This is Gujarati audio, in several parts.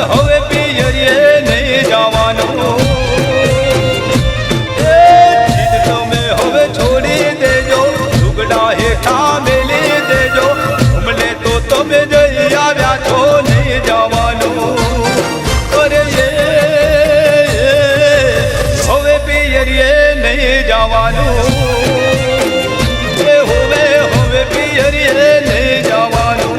હવે પિયરીએ નહીં જવાનું જીદ તમે હવે છોડી દેજો લુગડા હેઠા મેલી દેજો અમને તો તમે જઈ આવ્યા છો નહીં જવાનું અરે હવે પિયરીએ નહીં જવાનું હવે પિયરીએ નહીં જવાનું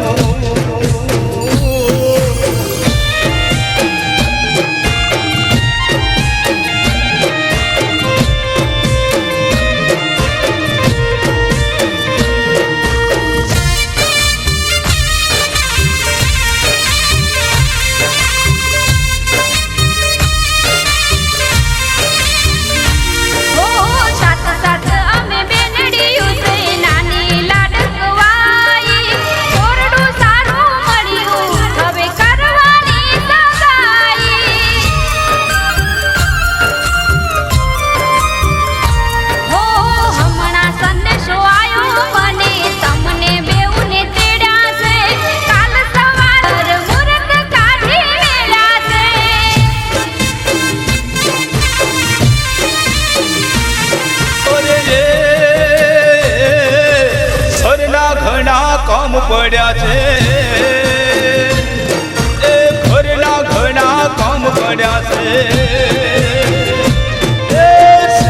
કામ પડ્યા છે એ ઘરના ઘણા કામ પડ્યા છે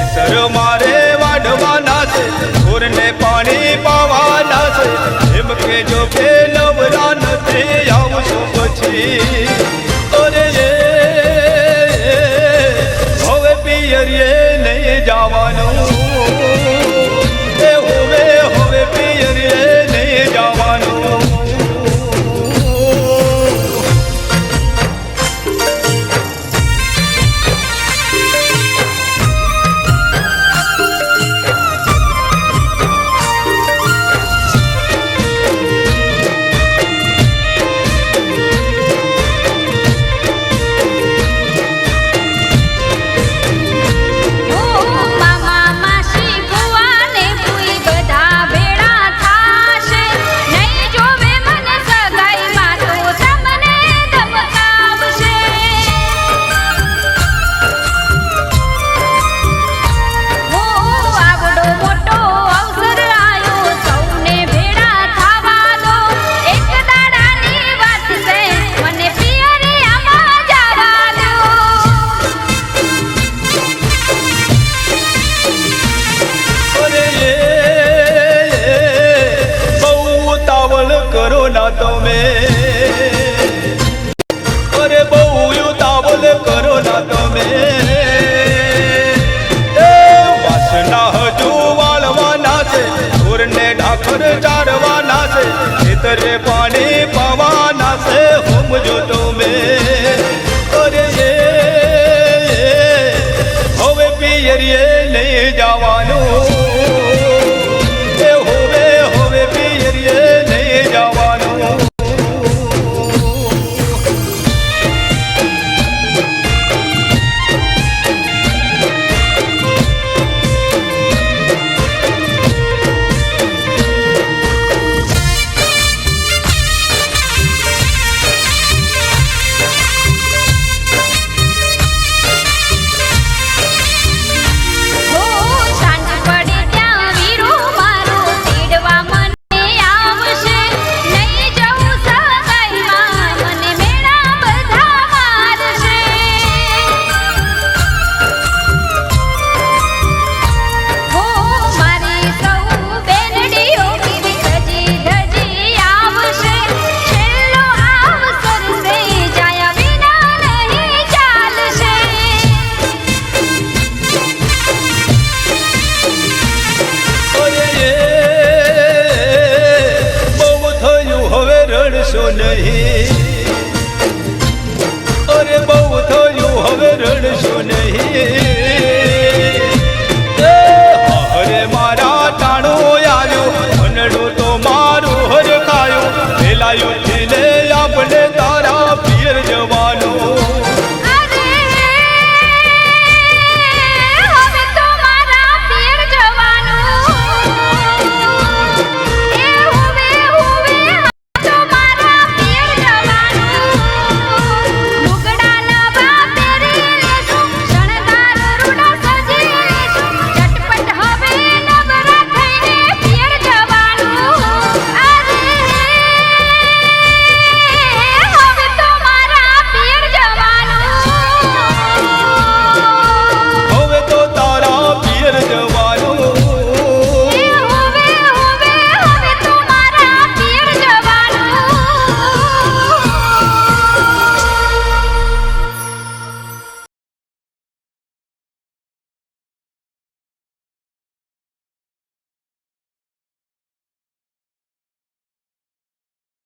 સર મારે વાઢવાના છે ઘોરને પાણી પાવાના છે એમ કે જો કે નવરા નથી આવશો પછી અરે હવે પિયરીએ નહીં જવાનું હવે પિયરીએ નહીં જવાનું કરો ના તમે અરે બહુ ઉતાવળ કરો ના તમે વાસના હજુ વાળવાના છે ઢોરને ઢાખર ચારવાના છે ખેતરે પાણી પાવાના છે સમજો તમે અરે હવે પિયરીએ નહીં જવાનું હવે પિયરીએ નહીં જવાનું જવાનું